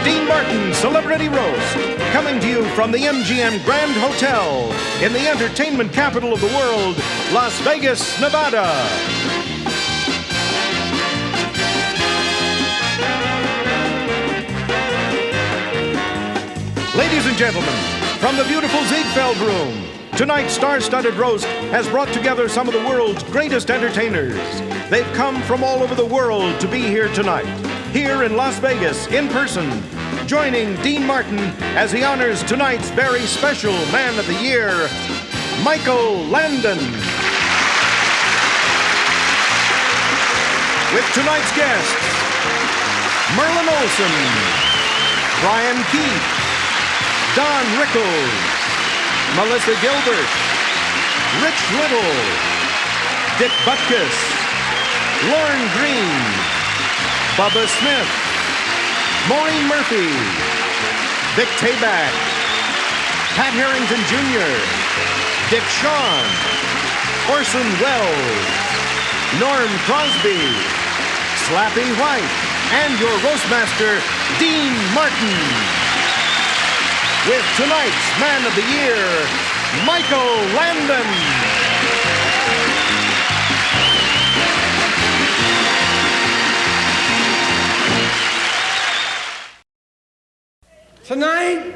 Dean Martin's Celebrity Roast, coming to you from the MGM Grand Hotel in the entertainment capital of the world, Las Vegas, Nevada. Ladies and gentlemen, from the beautiful Ziegfeld Room, tonight's star-studded roast has brought together some of the world's greatest entertainers. They've come from all over the world to be here tonight, here in Las Vegas, in person, joining Dean Martin as he honors tonight's very special Man of the Year, Michael Landon. With tonight's guests, Merlin Olsen, Brian Keith, Don Rickles, Melissa Gilbert, Rich Little, Dick Butkus, Lauren Green, Bubba Smith, Maureen Murphy, Vic Tayback, Pat Harrington Jr., Dick Shawn, Orson Welles, Norm Crosby, Slappy White, and your roastmaster, Dean Martin. With tonight's Man of the Year, Michael Landon. Tonight,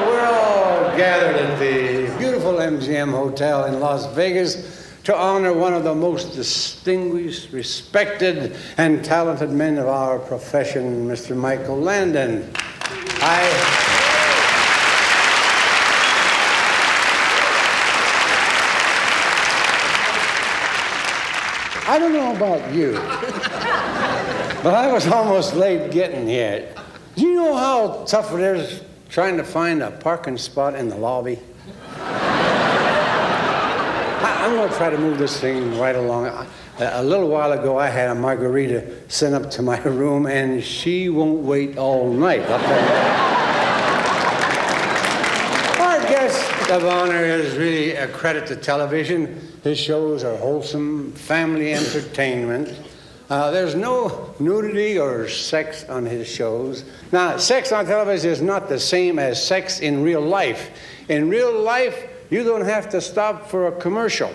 we're all gathered at the beautiful MGM Hotel in Las Vegas to honor one of the most distinguished, respected, and talented men of our profession, Mr. Michael Landon. I don't know about you, but I was almost late getting here. Do you know how tough it is trying to find a parking spot in the lobby? I'm going to try to move this thing right along. A little while ago, I had a margarita sent up to my room, and she won't wait all night. I'll tell you that. Our guest of honor is really a credit to television. His shows are wholesome family entertainment. There's no nudity or sex on his shows. Now, sex on television is not the same as sex in real life. In real life, you don't have to stop for a commercial.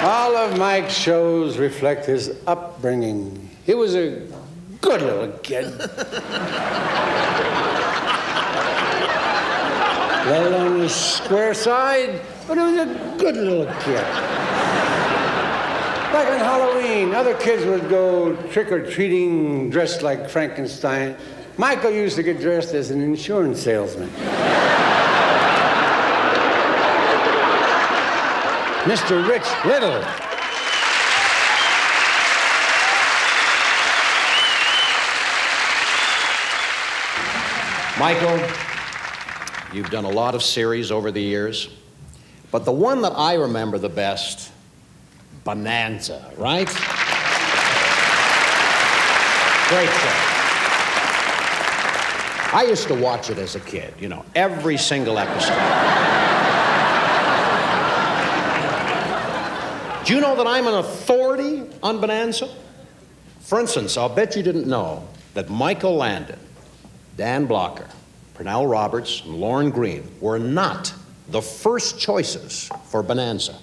All of Mike's shows reflect his upbringing. He was a good little kid. Little on the square side, but he was a good little kid. Like on Halloween, other kids would go trick-or-treating dressed like Frankenstein. Michael used to get dressed as an insurance salesman. Mr. Rich Little. Michael, you've done a lot of series over the years, but the one that I remember the best, Bonanza, right? Great show. I used to watch it as a kid, you know, every single episode. Do you know that I'm an authority on Bonanza? For instance, I'll bet you didn't know that Michael Landon, Dan Blocker, Pernell Roberts, and Lauren Green were not the first choices for Bonanza.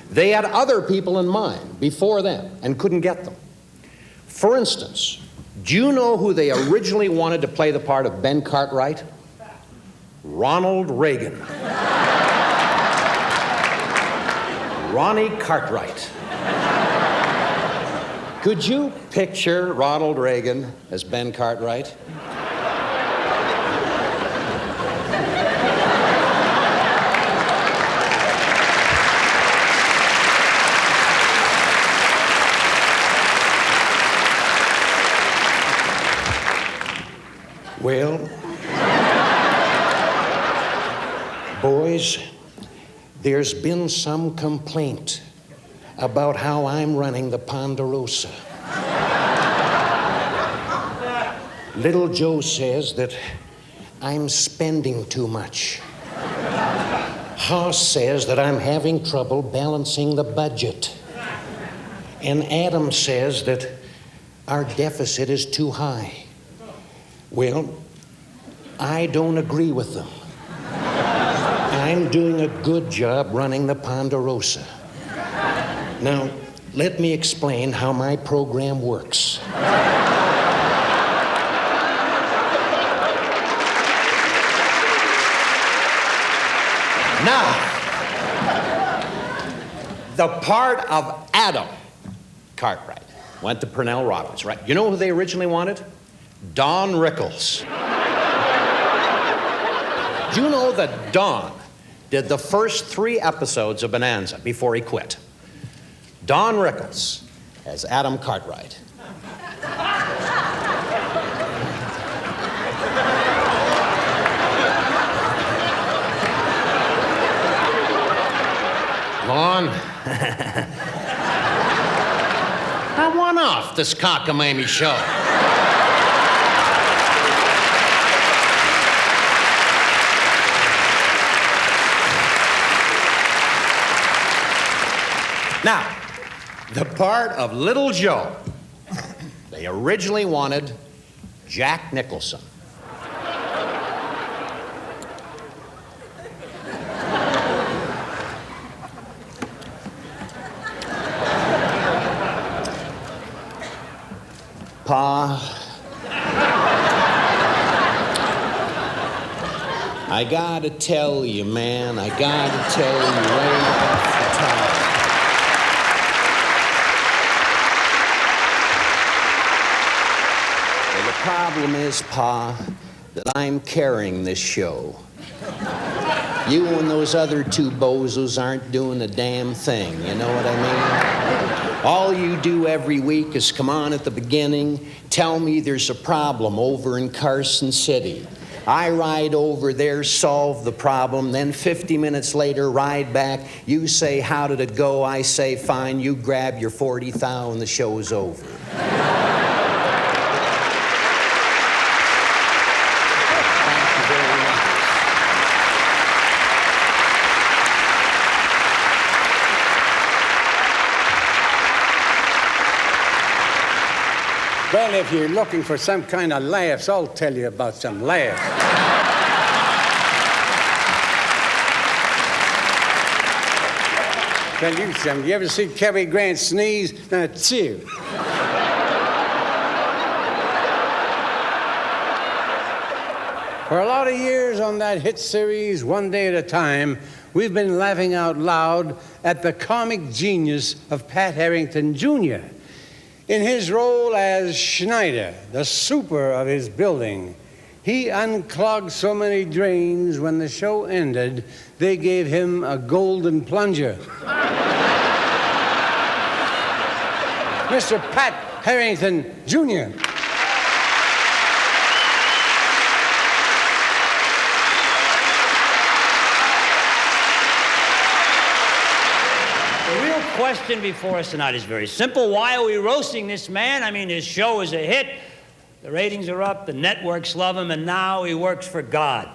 They had other people in mind before them and couldn't get them. For instance, do you know who they originally wanted to play the part of Ben Cartwright? Ronald Reagan. Ronnie Cartwright. Could you picture Ronald Reagan as Ben Cartwright? Well, boys, there's been some complaint about how I'm running the Ponderosa. Little Joe says that I'm spending too much. Hoss says that I'm having trouble balancing the budget. And Adam says that our deficit is too high. Well, I don't agree with them. I'm doing a good job running the Ponderosa. Now, let me explain how my program works. Now, the part of Adam Cartwright went to Pernell Roberts, right? You know who they originally wanted? Don Rickles. Do you know that Don did the first 3 episodes of Bonanza before he quit? Don Rickles as Adam Cartwright. Lon, I want off this cockamamie show. Now, the part of Little Joe, they originally wanted Jack Nicholson. Pa, I gotta tell you, man, I gotta tell you right off the top. Well, the problem is, Pa, that I'm carrying this show. You and those other 2 bozos aren't doing a damn thing, you know what I mean? All you do every week is come on at the beginning, tell me there's a problem over in Carson City. I ride over there, solve the problem, then 50 minutes later, ride back. You say, how did it go? I say, fine. You grab your 40 thou and the show's over. Well, if you're looking for some kind of laughs, I'll tell you about some laughs. Tell you something. You ever see Cary Grant sneeze? Now, chew. For a lot of years on that hit series, One Day at a Time, we've been laughing out loud at the comic genius of Pat Harrington, Jr. In his role as Schneider, the super of his building, he unclogged so many drains when the show ended, they gave him a golden plunger. Mr. Pat Harrington, Jr. The real question before us tonight is very simple. Why are we roasting this man? I mean, his show is a hit. The ratings are up, the networks love him, and now he works for God.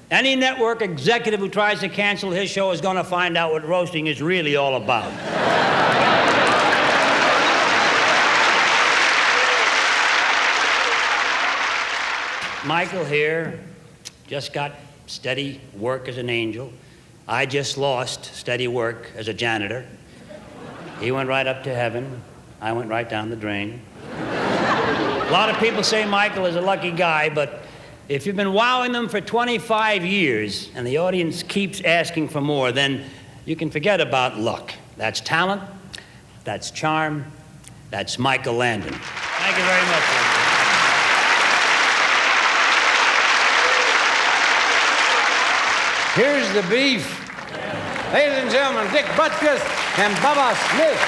Any network executive who tries to cancel his show is going to find out what roasting is really all about. Michael here just got steady work as an angel. I just lost steady work as a janitor. He went right up to heaven. I went right down the drain. A lot of people say Michael is a lucky guy, but if you've been wowing them for 25 years and the audience keeps asking for more, then you can forget about luck. That's talent, that's charm, that's Michael Landon. Thank you very much, Landon. Here's the beef. Ladies and gentlemen, Dick Butkus and Bubba Smith.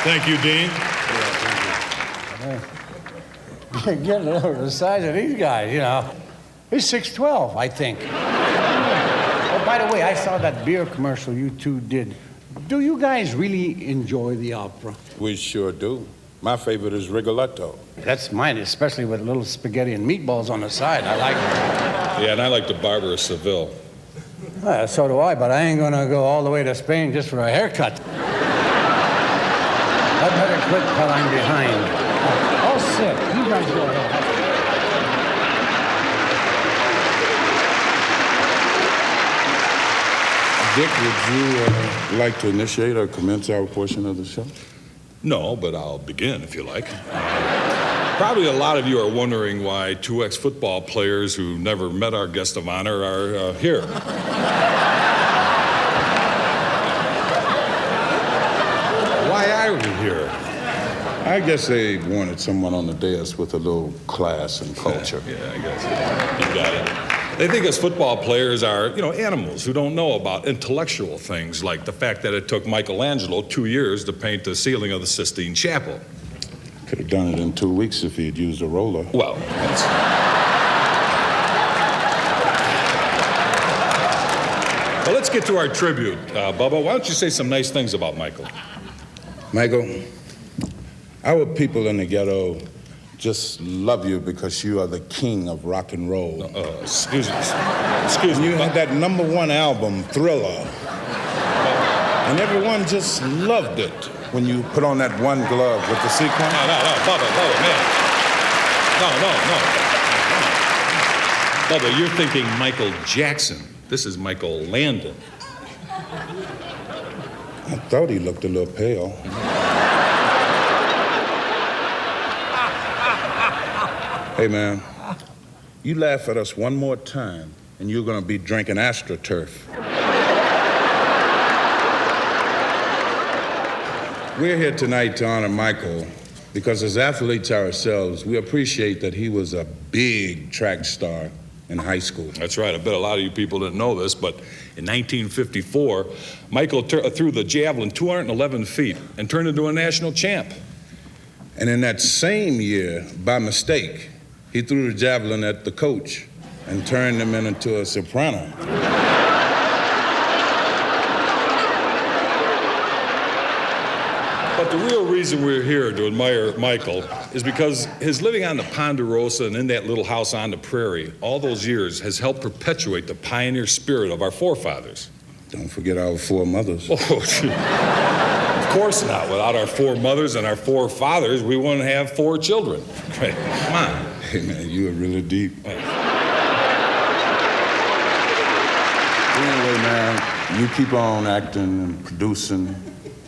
Thank you, Dean. Getting over the size of these guys, you know. He's 6'12", I think. Oh, by the way, I saw that beer commercial you two did. Do you guys really enjoy the opera? We sure do. My favorite is Rigoletto. That's mine, especially with little spaghetti and meatballs on the side. I like it. Yeah, and I like the Barber of Seville. So do I, but I ain't gonna go all the way to Spain just for a haircut. I better quit while I'm behind. All set. You guys go ahead. Dick, would you like to initiate or commence our portion of the show? No, but I'll begin if you like. Probably a lot of you are wondering why two ex-football players who never met our guest of honor are here. Why are we here? I guess they wanted someone on the dais with a little class and culture. Yeah, I guess. You got it. They think us football players are, animals who don't know about intellectual things, like the fact that it took Michelangelo 2 years to paint the ceiling of the Sistine Chapel. Could have done it in 2 weeks if he had used a roller. Well, that's... Well, let's get to our tribute. Bubba, why don't you say some nice things about Michael? Michael, our people in the ghetto just love you because you are the king of rock and roll. Excuse me. Excuse me. You had that #1 album, Thriller. And everyone just loved it when you put on that one glove with the sequin. No, Bubba, man. No. Bubba, you're thinking Michael Jackson. This is Michael Landon. I thought he looked a little pale. Hey, man, you laugh at us one more time, and you're gonna be drinking AstroTurf. We're here tonight to honor Michael because as athletes ourselves, we appreciate that he was a big track star in high school. That's right. I bet a lot of you people didn't know this, but in 1954, Michael threw the javelin 211 feet and turned into a national champ. And in that same year, by mistake, he threw the javelin at the coach and turned him into a soprano. But the real reason we're here to admire Michael is because his living on the Ponderosa and in that little house on the prairie all those years has helped perpetuate the pioneer spirit of our forefathers. Don't forget our 4 mothers. Oh, gee. Of course not. Without our 4 mothers and our 4 fathers, we wouldn't have 4 children. Right. Come on. Hey, man, you are really deep. Anyway, man, you keep on acting and producing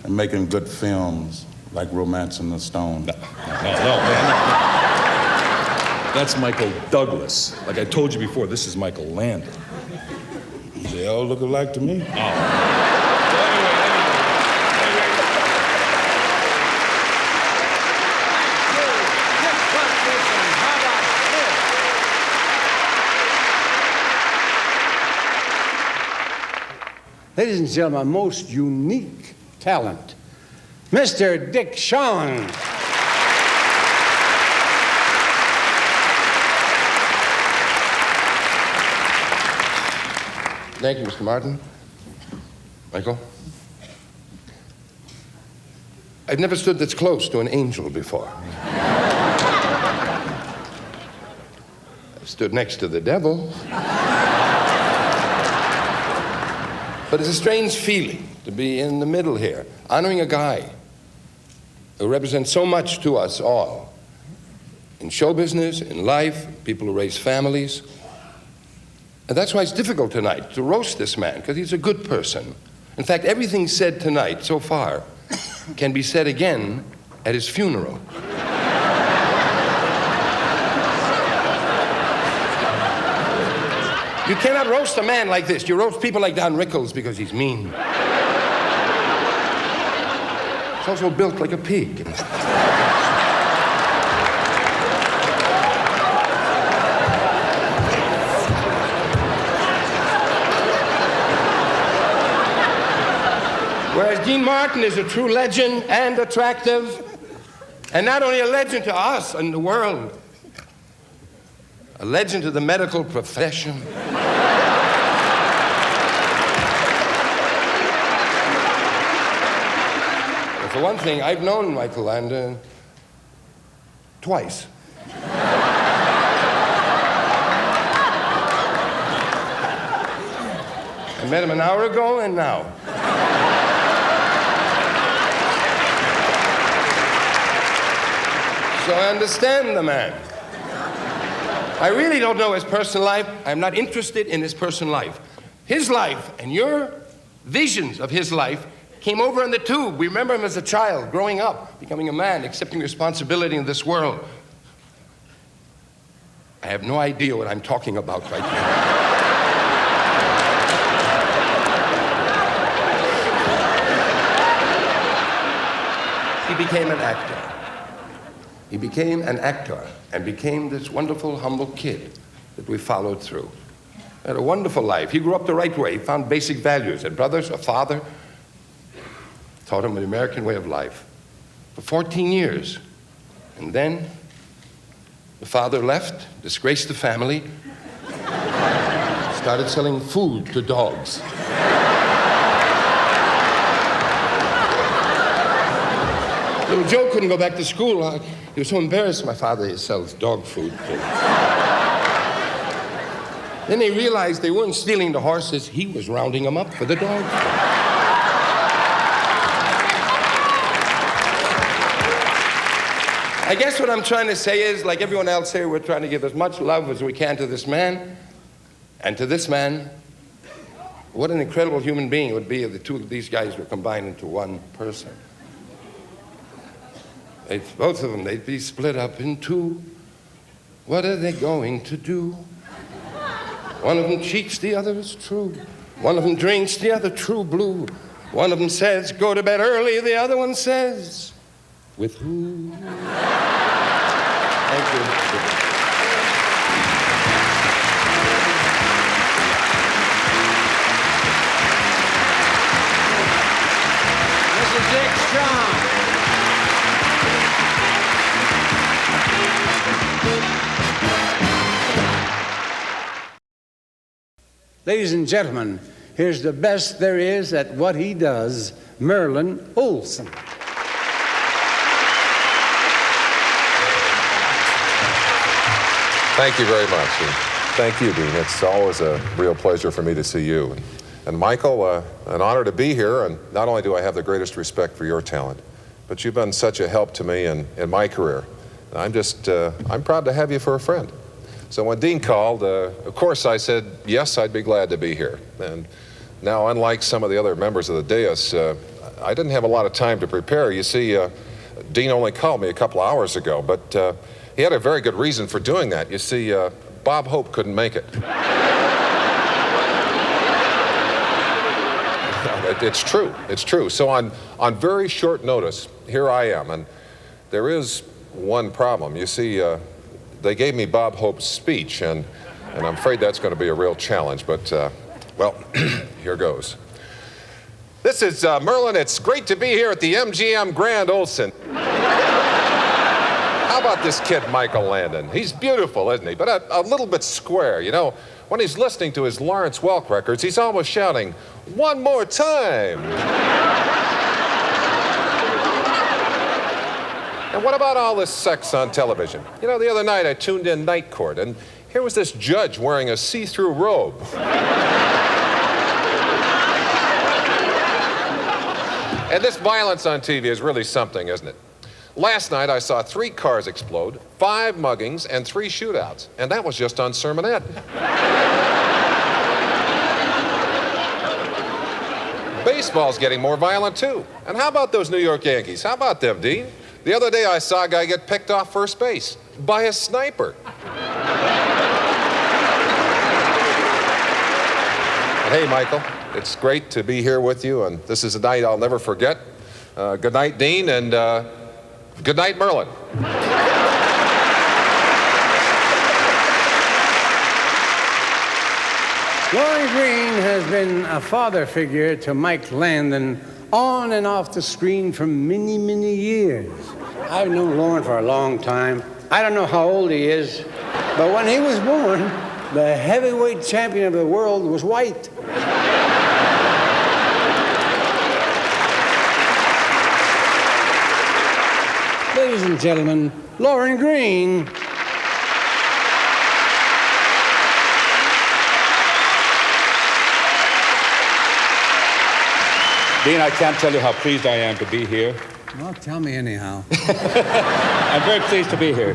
and making good films like Romancing the Stone. No, man. That's Michael Douglas. Like I told you before, this is Michael Landon. They all look alike to me. Oh. Ladies and gentlemen, a most unique talent, Mr. Dick Shawn. Thank you, Mr. Martin. Michael? I've never stood this close to an angel before. I've stood next to the devil. But it's a strange feeling to be in the middle here, honoring a guy who represents so much to us all. In show business, in life, people who raise families. And that's why it's difficult tonight to roast this man, because he's a good person. In fact, everything said tonight so far can be said again at his funeral. You cannot roast a man like this. You roast people like Don Rickles because he's mean. He's also built like a pig. Whereas Dean Martin is a true legend and attractive, and not only a legend to us and the world, a legend to the medical profession. For one thing, I've known Michael Landon Twice. I met him an hour ago and now. So I understand the man. I really don't know his personal life. I'm not interested in his personal life. His life and your visions of his life came over on the tube. We remember him as a child, growing up, becoming a man, accepting responsibility in this world. I have no idea what I'm talking about right now. He became an actor. He became an actor and became this wonderful, humble kid that we followed through. Had a wonderful life. He grew up the right way. He found basic values. Had brothers, a father. Taught him the American way of life for 14 years. And then the father left, disgraced the family, started selling food to dogs. Little Joe couldn't go back to school. He was so embarrassed. My father sells dog food. Then they realized they weren't stealing the horses. He was rounding them up for the dog. I guess what I'm trying to say is, like everyone else here, we're trying to give as much love as we can to this man. And to this man, what an incredible human being it would be if the two of these guys were combined into one person. Both of them, they'd be split up in two. What are they going to do? One of them cheats, the other is true. One of them drinks, the other true blue. One of them says, go to bed early, the other one says, with who? Thank you. Mrs. Dick Strong. Ladies and gentlemen, here's the best there is at what he does, Merlin Olsen. Thank you very much. And thank you, Dean. It's always a real pleasure for me to see you. And Michael, an honor to be here. And not only do I have the greatest respect for your talent, but you've been such a help to me in my career. I'm proud to have you for a friend. So when Dean called, of course I said, yes, I'd be glad to be here. And now, unlike some of the other members of the dais, I didn't have a lot of time to prepare. You see, Dean only called me a couple of hours ago, but he had a very good reason for doing that. You see, Bob Hope couldn't make it. It's true, it's true. So on very short notice, here I am, and there is one problem. You see, they gave me Bob Hope's speech, and I'm afraid that's going to be a real challenge, but, well, here goes. This is Merlin. It's great to be here at the MGM Grand Olsen. How about this kid, Michael Landon? He's beautiful, isn't he? But a little bit square, you know. When he's listening to his Lawrence Welk records, he's almost shouting, "One more time!" And what about all this sex on television? You know, the other night I tuned in Night Court, and here was this judge wearing a see-through robe. And this violence on TV is really something, isn't it? Last night I saw 3 cars explode, 5 muggings, and 3 shootouts. And that was just on Sermonette. Baseball's getting more violent, too. And how about those New York Yankees? How about them, Dean? The other day I saw a guy get picked off first base by a sniper. And hey, Michael, it's great to be here with you, and this is a night I'll never forget. Good night, Dean, and good night, Merlin. Laurie Green has been a father figure to Mike Landon on and off the screen for many, many years. I've known Lauren for a long time. I don't know how old he is, but when he was born, the heavyweight champion of the world was white. Ladies and and gentlemen, Lauren Green. Dean, I can't tell you how pleased I am to be here. Well, tell me anyhow. I'm very pleased to be here.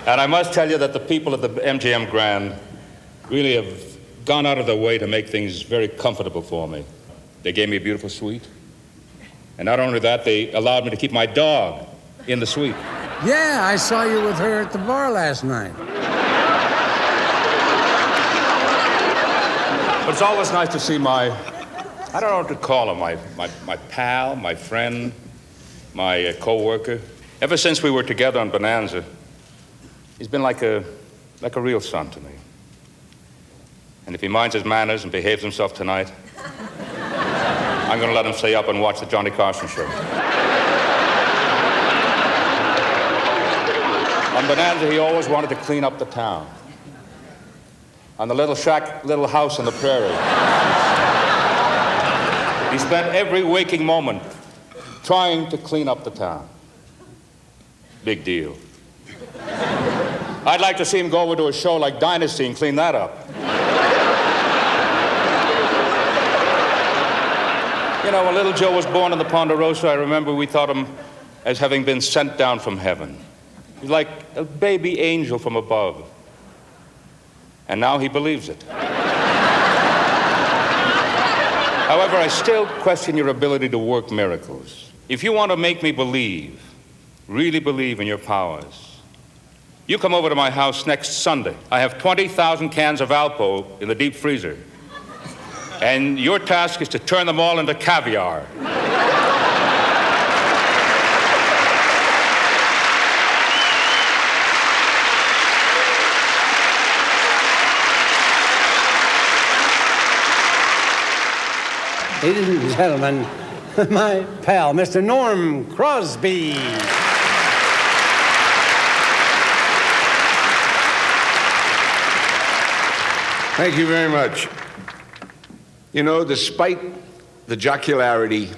And I must tell you that the people at the MGM Grand really have gone out of their way to make things very comfortable for me. They gave me a beautiful suite. And not only that, they allowed me to keep my dog in the suite. Yeah, I saw you with her at the bar last night. But it's always nice to see I don't know what to call him, my pal, my friend, my co-worker. Ever since we were together on Bonanza, he's been like a real son to me. And if he minds his manners and behaves himself tonight, I'm going to let him stay up and watch the Johnny Carson show. On Bonanza, he always wanted to clean up the town. On the little house in the prairie. He spent every waking moment trying to clean up the town. Big deal. I'd like to see him go over to a show like Dynasty and clean that up. You know, when little Joe was born in the Ponderosa, I remember we thought him as having been sent down from heaven. He's like a baby angel from above. And now he believes it. However, I still question your ability to work miracles. If you want to make me believe, really believe in your powers, you come over to my house next Sunday. I have 20,000 cans of Alpo in the deep freezer. And your task is to turn them all into caviar. Ladies and gentlemen, my pal, Mr. Norm Crosby. Thank you very much. You know, despite the jocularity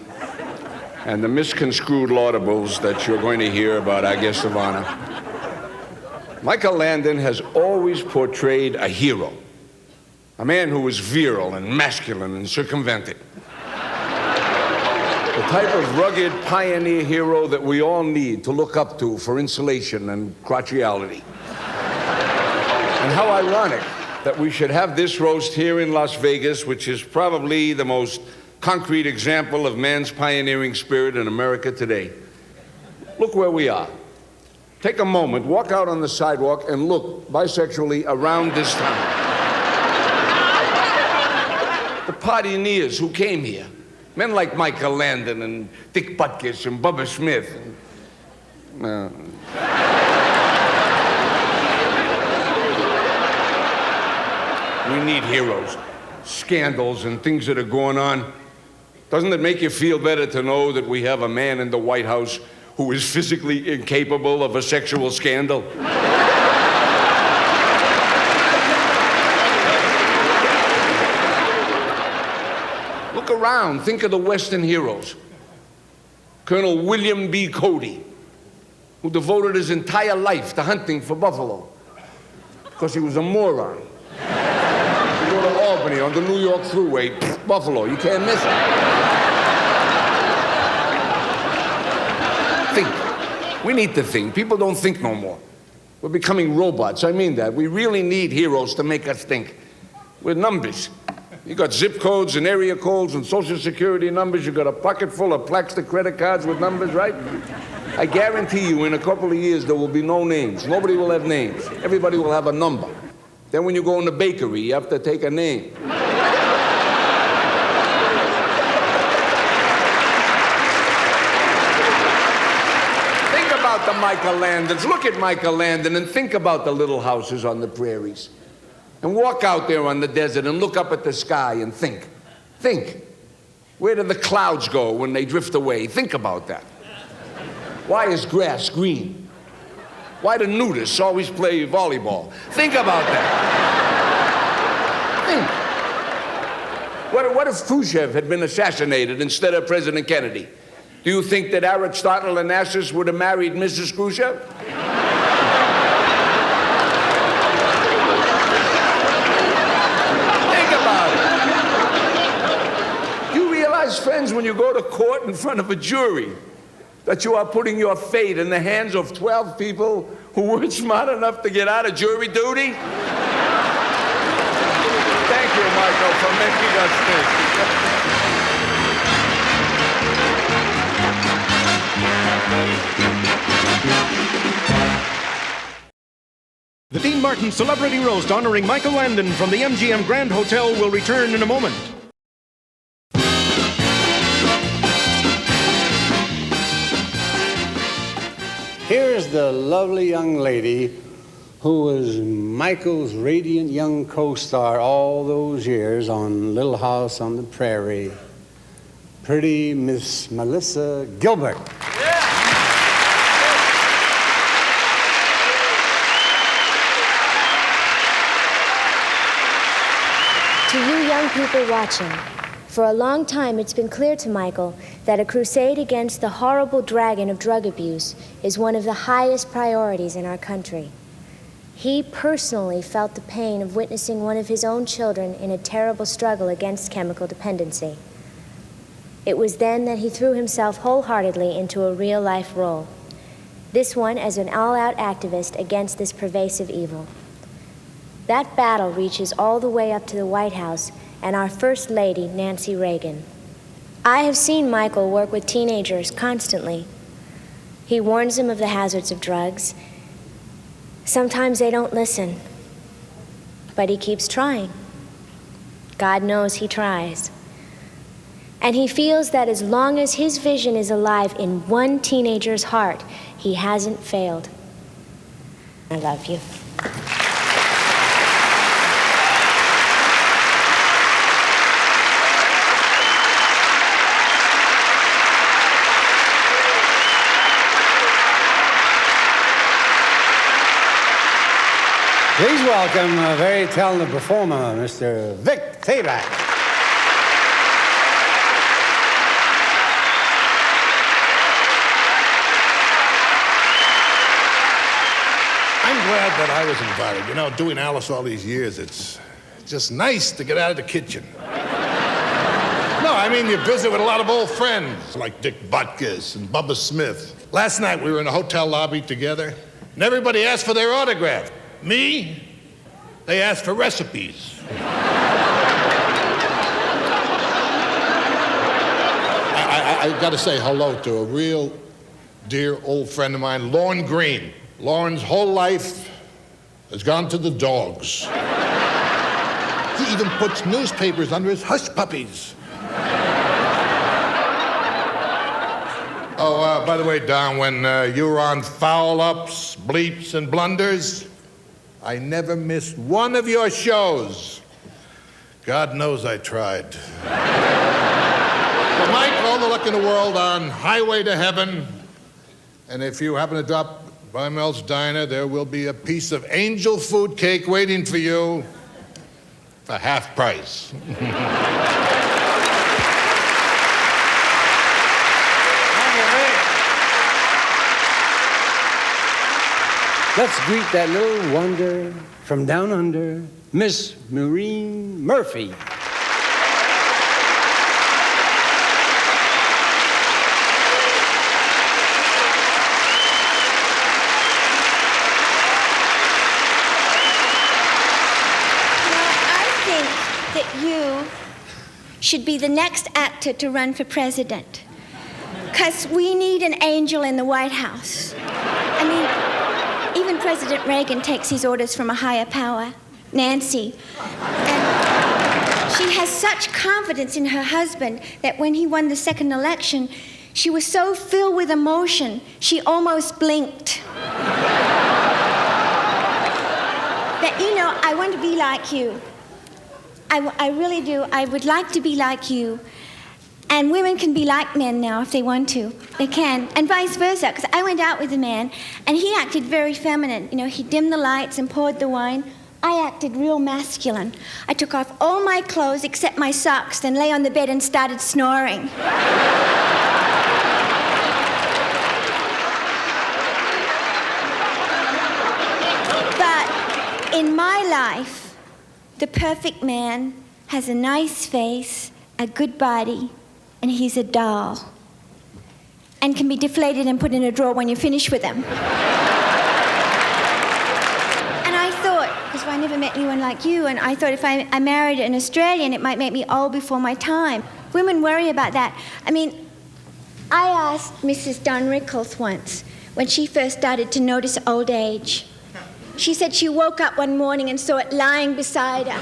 and the misconstrued laudables that you're going to hear about our guest of honor, Michael Landon has always portrayed a hero, a man who was virile and masculine and circumvented. The type of rugged pioneer hero that we all need to look up to for insulation and crotchality. And how ironic that we should have this roast here in Las Vegas, which is probably the most concrete example of man's pioneering spirit in America today. Look where we are. Take a moment, walk out on the sidewalk and look bisexually around this town. The pioneers who came here. Men like Michael Landon and Dick Butkus and Bubba Smith. We need heroes, scandals, and things that are going on. Doesn't it make you feel better to know that we have a man in the White House who is physically incapable of a sexual scandal? Look around, think of the Western heroes. Colonel William B. Cody, who devoted his entire life to hunting for buffalo because he was a moron. You go to Albany on the New York Thruway, buffalo, you can't miss it. Think. We need to think. People don't think no more. We're becoming robots. I mean that. We really need heroes to make us think. We're numbers. You got zip codes and area codes and social security numbers. You got a pocket full of plastic credit cards with numbers, right? I guarantee you in a couple of years there will be no names. Nobody will have names. Everybody will have a number. Then when you go in the bakery, you have to take a name. Think about the Michael Landons. Look at Michael Landon and think about the little houses on the prairies. And walk out there on the desert and look up at the sky and think. Think. Where do the clouds go when they drift away? Think about that. Why is grass green? Why do nudists always play volleyball? Think about that. Think. What if Khrushchev had been assassinated instead of President Kennedy? Do you think that Aristotle and Assus would have married Mrs. Crusoe? Think about it. Do you realize, friends, when you go to court in front of a jury, that you are putting your fate in the hands of 12 people who weren't smart enough to get out of jury duty? Thank you, Michael, for making us think. The Dean Martin Celebrity Roast honoring Michael Landon from the MGM Grand Hotel will return in a moment. Here's the lovely young lady who was Michael's radiant young co-star all those years on Little House on the Prairie. Pretty Miss Melissa Gilbert. To you young people watching, for a long time it's been clear to Michael that a crusade against the horrible dragon of drug abuse is one of the highest priorities in our country. He personally felt the pain of witnessing one of his own children in a terrible struggle against chemical dependency. It was then that he threw himself wholeheartedly into a real-life role, this one as an all-out activist against this pervasive evil. That battle reaches all the way up to the White House and our First Lady, Nancy Reagan. I have seen Michael work with teenagers constantly. He warns them of the hazards of drugs. Sometimes they don't listen, but he keeps trying. God knows he tries. And he feels that as long as his vision is alive in one teenager's heart, he hasn't failed. I love you. Please welcome a very talented performer, Mr. Vic Tayback. I'm glad that I was invited. You know, doing Alice all these years, it's just nice to get out of the kitchen. No, I mean, you visit with a lot of old friends, like Dick Butkus and Bubba Smith. Last night, we were in a hotel lobby together, and everybody asked for their autograph. Me, they asked for recipes. I got to say hello to a real dear old friend of mine, Lorne Green. Lorne's whole life has gone to the dogs. He even puts newspapers under his hush puppies. Oh, by the way, Don, when you were on foul-ups, bleeps, and blunders, I never missed one of your shows. God knows I tried. But Mike, all the luck in the world on Highway to Heaven. And if you happen to drop by Mel's Diner, there will be a piece of angel food cake waiting for you for half price. Let's greet that little wonder from down under, Miss Maureen Murphy. You should be the next actor to run for president. Because we need an angel in the White House. I mean, even President Reagan takes his orders from a higher power, Nancy. And she has such confidence in her husband that when he won the second election, she was so filled with emotion, she almost blinked. That, you know, I want to be like you. I really do. I would like to be like you. And women can be like men now if they want to. They can. And vice versa. Because I went out with a man, and he acted very feminine. You know, he dimmed the lights and poured the wine. I acted real masculine. I took off all my clothes except my socks, then lay on the bed and started snoring. life, the perfect man has a nice face, a good body, and he's a doll. And can be deflated and put in a drawer when you finish with him. And I thought, because I never met anyone like you, and I thought if I married an Australian, it might make me old before my time. Women worry about that. I mean, I asked Mrs. Don Rickles once, when she first started to notice old age. She said she woke up one morning and saw it lying beside her.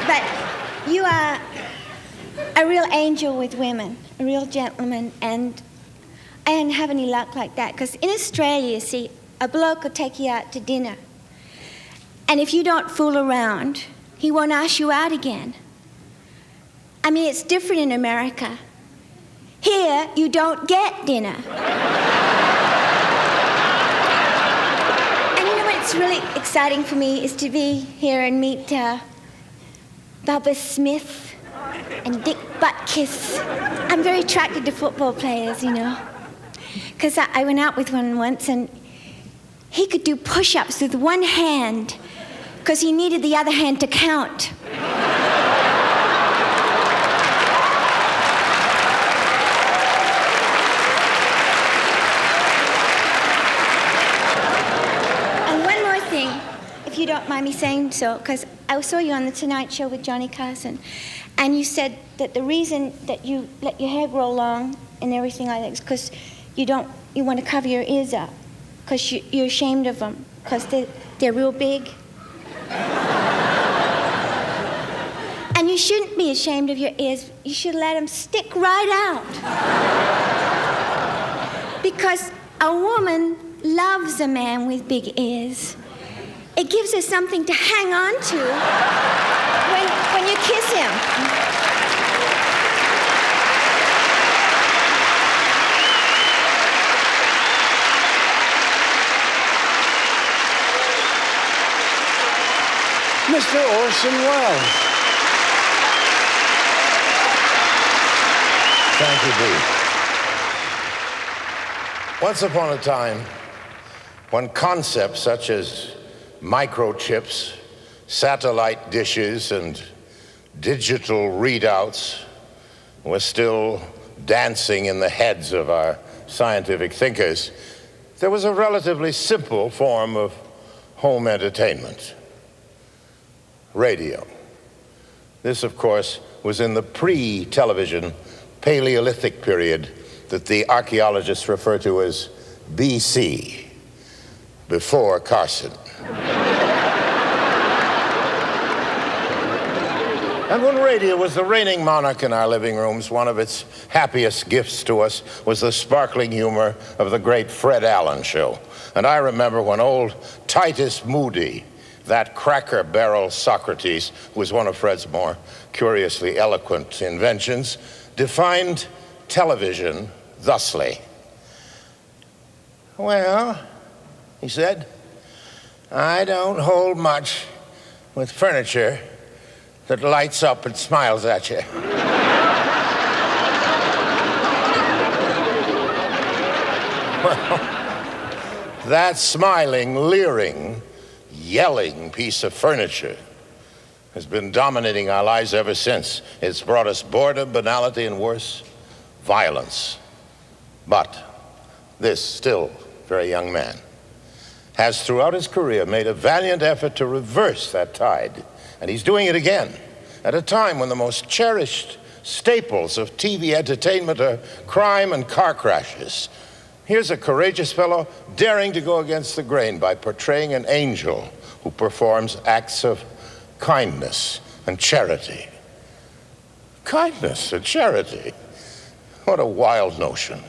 But you are a real angel with women, a real gentleman, and I didn't have any luck like that, because in Australia, you see, a bloke will take you out to dinner, and if you don't fool around, he won't ask you out again. I mean, it's different in America. Here, you don't get dinner. And you know what's really exciting for me is to be here and meet Bubba Smith and Dick Butkus. I'm very attracted to football players, you know, because I went out with one once and he could do push-ups with one hand because he needed the other hand to count. And one more thing, if you don't mind me saying so, because I saw you on The Tonight Show with Johnny Carson, and you said that the reason that you let your hair grow long and everything like that is because you want to cover your ears up, because you're ashamed of them, because they're real big. And you shouldn't be ashamed of your ears. You should let them stick right out. Because a woman loves a man with big ears. It gives her something to hang on to when you kiss him. Mr. Orson Welles. Thank you, Dee. Once upon a time, when concepts such as microchips, satellite dishes, and digital readouts were still dancing in the heads of our scientific thinkers, there was a relatively simple form of home entertainment: radio. This, of course, was in the pre-television Paleolithic period that the archaeologists refer to as BC, before Carson. And when radio was the reigning monarch in our living rooms, one of its happiest gifts to us was the sparkling humor of the great Fred Allen Show. And I remember when old Titus Moody, that cracker barrel Socrates, who was one of Fred's more curiously eloquent inventions, defined television thusly. Well, he said, I don't hold much with furniture that lights up and smiles at you. Well, that smiling, leering, yelling piece of furniture has been dominating our lives ever since. It's brought us boredom, banality, and worse, violence. But this still very young man has throughout his career made a valiant effort to reverse that tide. And he's doing it again at a time when the most cherished staples of TV entertainment are crime and car crashes. Here's a courageous fellow daring to go against the grain by portraying an angel who performs acts of kindness and charity. Kindness and charity? What a wild notion.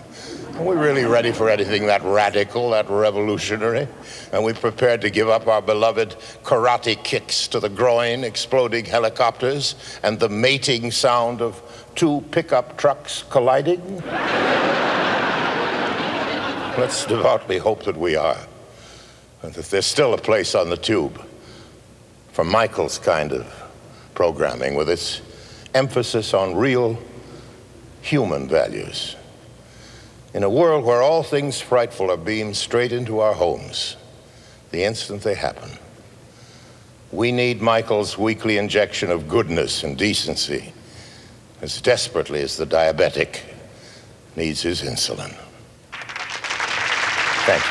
Are we really ready for anything that radical, that revolutionary? Are we prepared to give up our beloved karate kicks to the groin, exploding helicopters, and the mating sound of two pickup trucks colliding? Let's devoutly hope that we are, and that there's still a place on the tube for Michael's kind of programming with its emphasis on real human values. In a world where all things frightful are beamed straight into our homes, the instant they happen, we need Michael's weekly injection of goodness and decency as desperately as the diabetic needs his insulin. Thank you.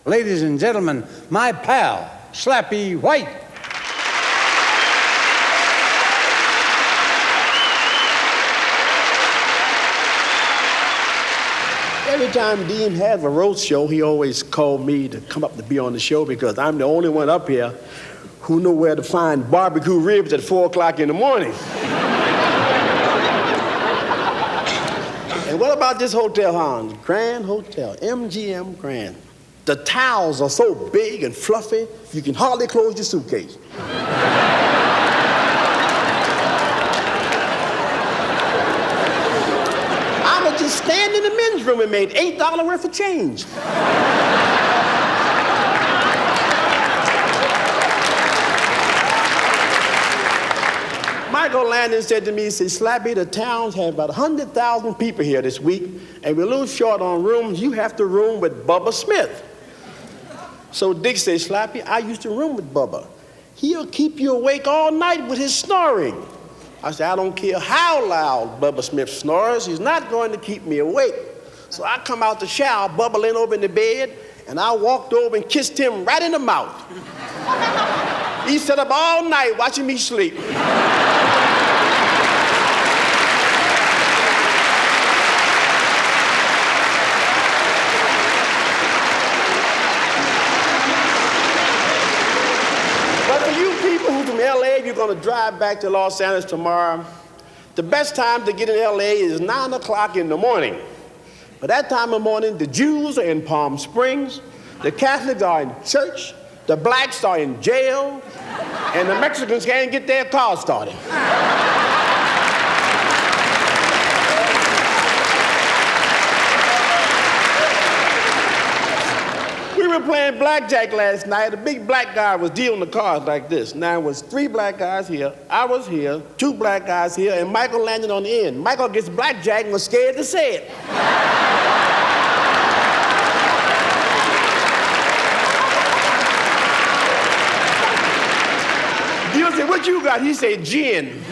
Ladies and gentlemen, my pal, Slappy White. Every time Dean has a roast show, he always called me to come up to be on the show because I'm the only one up here who know where to find barbecue ribs at 4 o'clock in the morning. And what about this hotel, Hans? Grand Hotel, MGM Grand. The towels are so big and fluffy, you can hardly close your suitcase. I would just stand in the men's room and made $8 worth of change. Michael Landon said to me, he said, Slappy, the towns have about 100,000 people here this week, and we're a little short on rooms. You have to room with Bubba Smith. So Dick said, Slappy, I used to room with Bubba. He'll keep you awake all night with his snoring. I said, I don't care how loud Bubba Smith snores, he's not going to keep me awake. So I come out the shower, Bubba leaned over in the bed, and I walked over and kissed him right in the mouth. He sat up all night watching me sleep. You're going to drive back to Los Angeles tomorrow. The best time to get in LA is 9 o'clock in the morning. By that time of morning, the Jews are in Palm Springs, the Catholics are in church, the blacks are in jail, and the Mexicans can't get their car started. We were playing blackjack last night. A big black guy was dealing the cards like this. Now it was 3 black guys here, I was here, 2 black guys here, and Michael landed on the end. Michael gets blackjack and was scared to say it. Deal said, what you got? He said, gin.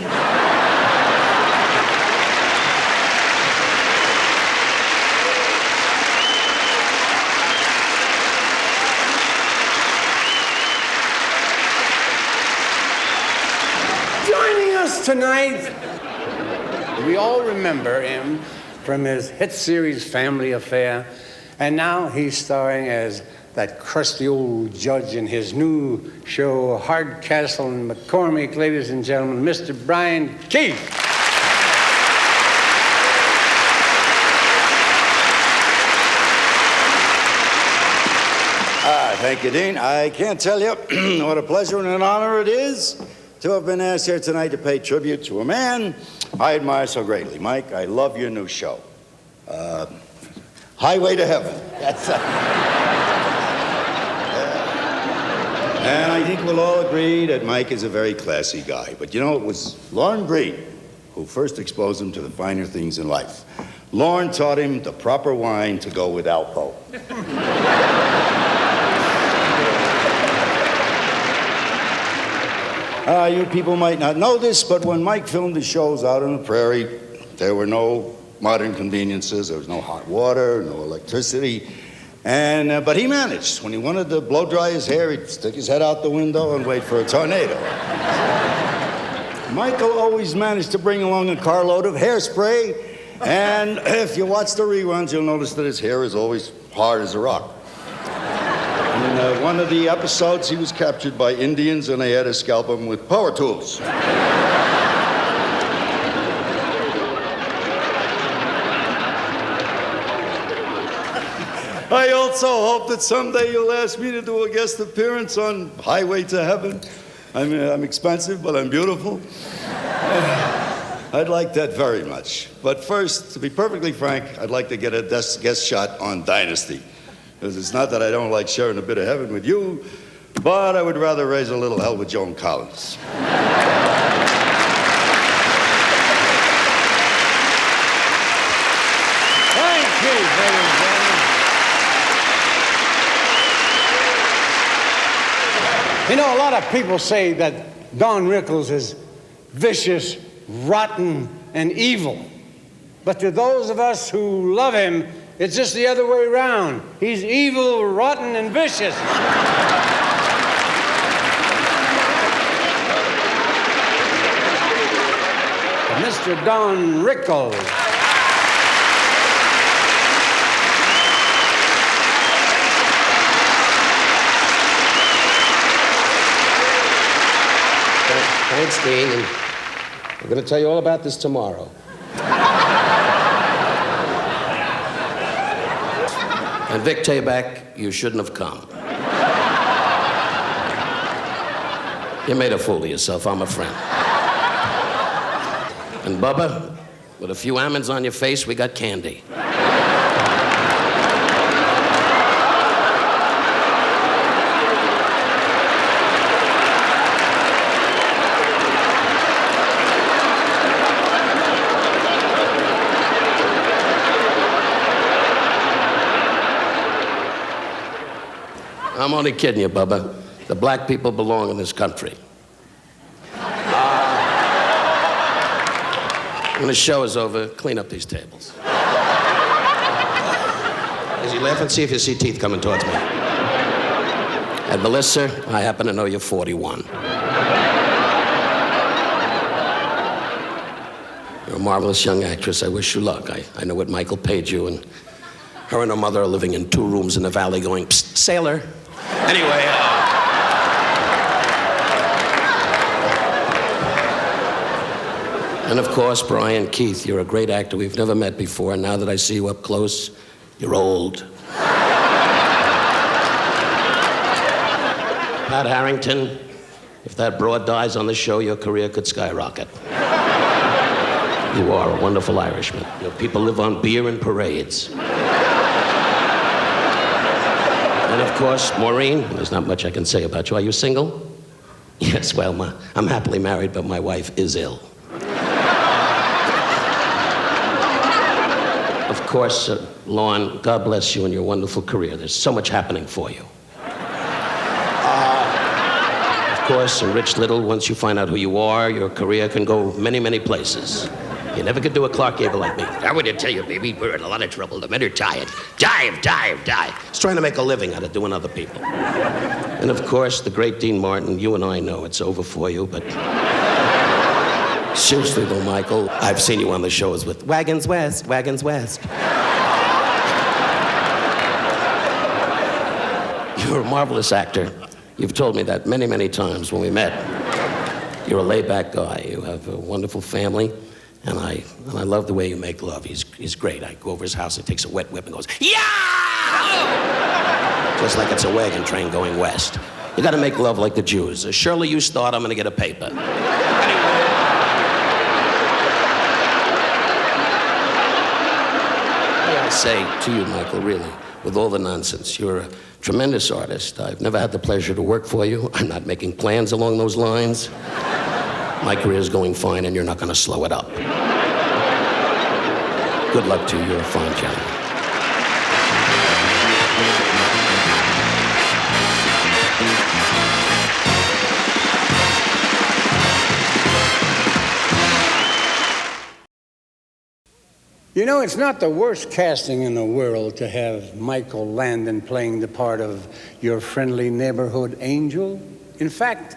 Tonight, we all remember him from his hit series Family Affair, and now he's starring as that crusty old judge in his new show, Hardcastle and McCormick. Ladies and gentlemen, Mr. Brian Keith. Thank you, Dean. I can't tell you what a pleasure and an honor it is to have been asked here tonight to pay tribute to a man I admire so greatly. Mike, I love your new show. Highway to Heaven. That's and I think we'll all agree that Mike is a very classy guy. But you know, it was Lauren Green who first exposed him to the finer things in life. Lauren taught him the proper wine to go with Alpo. You people might not know this, but when Mike filmed his shows out on the prairie, there were no modern conveniences. There was no hot water, no electricity. But he managed. When he wanted to blow dry his hair, he'd stick his head out the window and wait for a tornado. Michael always managed to bring along a carload of hairspray. And if you watch the reruns, you'll notice that his hair is always hard as a rock. In one of the episodes, he was captured by Indians, and they had to scalp him with power tools. I also hope that someday you'll ask me to do a guest appearance on Highway to Heaven. I'm expensive, but I'm beautiful. I'd like that very much. But first, to be perfectly frank, I'd like to get a guest shot on Dynasty. Because it's not that I don't like sharing a bit of heaven with you, but I would rather raise a little hell with Joan Collins. Thank you, ladies and gentlemen. You know, a lot of people say that Don Rickles is vicious, rotten, and evil. But to those of us who love him, it's just the other way around. He's evil, rotten, and vicious. Mr. Don Rickles. Thanks, Dean, and we're going to tell you all about this tomorrow. And Vic Tayback, you shouldn't have come. You made a fool of yourself. I'm a friend. And Bubba, with a few almonds on your face, we got candy. I'm only kidding you, Bubba. The black people belong in this country. When the show is over, clean up these tables. As you laugh and see if you see teeth coming towards me. And Melissa, I happen to know you're 41. You're a marvelous young actress. I wish you luck. I know what Michael paid you, and her and her mother are living in 2 rooms in the valley going, psst, sailor. Anyway, and of course, Brian Keith, you're a great actor we've never met before, and now that I see you up close, you're old. Pat Harrington, if that broad dies on the show, your career could skyrocket. You are a wonderful Irishman. Your people live on beer and parades. And of course, Maureen, there's not much I can say about you. Are you single? Yes, well, I'm happily married, but my wife is ill. Of course, Lorne, God bless you and your wonderful career. There's so much happening for you. Of course, and Rich Little, once you find out who you are, your career can go many, many places. You never could do a Clark Gable like me. I wouldn't tell you, baby. We're in a lot of trouble. The men are tired. Dive. He's trying to make a living out of doing other people. And of course, the great Dean Martin, you and I know it's over for you, but... Seriously, though, Michael, I've seen you on the shows with Wagons West. You're a marvelous actor. You've told me that many, many times when we met. You're a laid-back guy. You have a wonderful family. And I love the way you make love. He's great. I go over his house and takes a wet whip and goes, yeah! Just like it's a wagon train going west. You gotta make love like the Jews. Shirley, you start, I'm gonna get a paper. I say to you, Michael, really, with all the nonsense, you're a tremendous artist. I've never had the pleasure to work for you. I'm not making plans along those lines. My career's going fine, and you're not going to slow it up. Good luck to you. You're a fine gentleman. You know, it's not the worst casting in the world to have Michael Landon playing the part of your friendly neighborhood angel. In fact,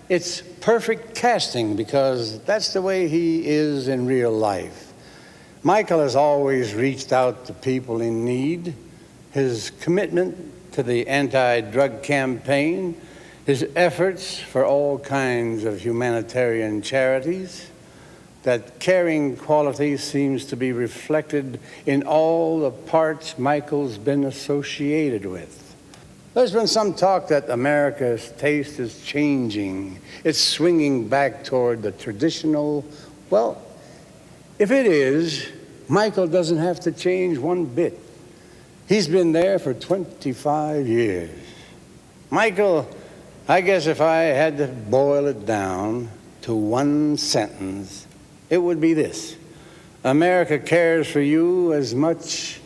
it's perfect casting because that's the way he is in real life. Michael has always reached out to people in need. His commitment to the anti-drug campaign, his efforts for all kinds of humanitarian charities, that caring quality seems to be reflected in all the parts Michael's been associated with. There's been some talk that America's taste is changing. It's swinging back toward the traditional, well, If it is, Michael doesn't have to change one bit. He's been there for 25 years. Michael, I guess if I had to boil it down to one sentence, it would be this. America cares for you as much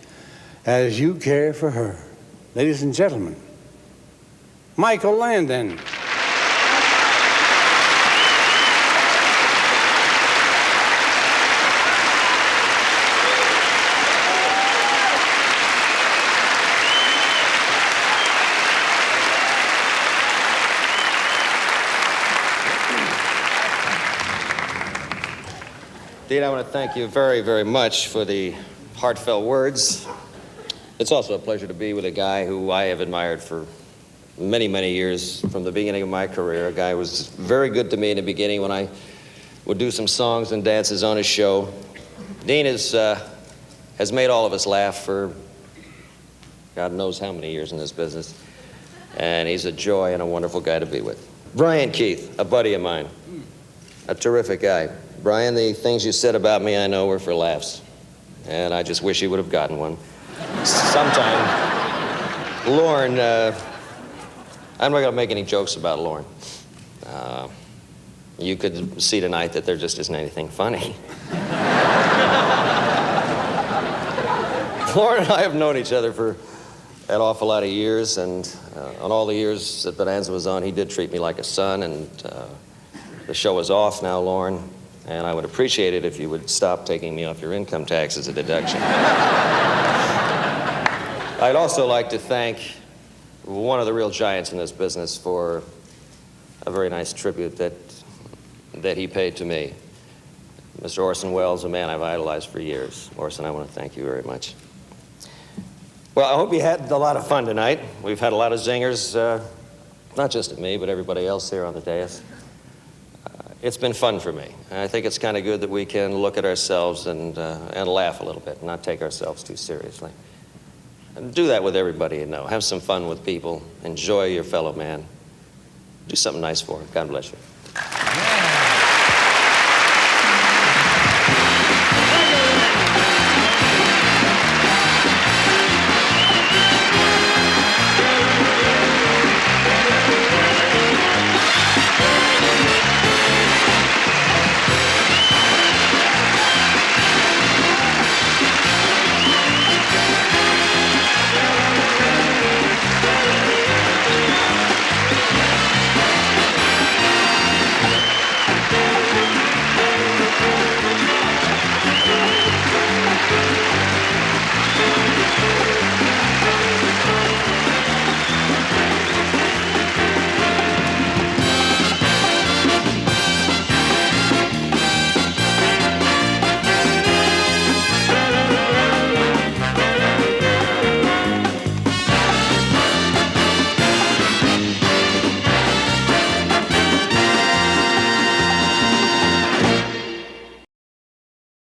as you care for her. Ladies and gentlemen, Michael Landon. Dean, I want to thank you very, very much for the heartfelt words. It's also a pleasure to be with a guy who I have admired for many, many years from the beginning of my career. A guy who was very good to me in the beginning when I would do some songs and dances on his show. Dean has made all of us laugh for God knows how many years in this business. And he's a joy and a wonderful guy to be with. Brian Keith, a buddy of mine, a terrific guy. Brian, the things you said about me I know were for laughs. And I just wish you would have gotten one. Sometime. Lauren, I'm not going to make any jokes about Lauren. You could see tonight that there just isn't anything funny. Lauren and I have known each other for an awful lot of years, and on all the years that Bonanza was on, he did treat me like a son, and the show is off now, Lauren, and I would appreciate it if you would stop taking me off your income tax as a deduction. I'd also like to thank one of the real giants in this business for a very nice tribute that he paid to me. Mr. Orson Welles, a man I've idolized for years. Orson, I want to thank you very much. Well, I hope you had a lot of fun tonight. We've had a lot of zingers, not just at me, but everybody else here on the dais. It's been fun for me. I think it's kind of good that we can look at ourselves and laugh a little bit, and not take ourselves too seriously. And do that with everybody you know. Have some fun with people. Enjoy your fellow man. Do something nice for him. God bless you.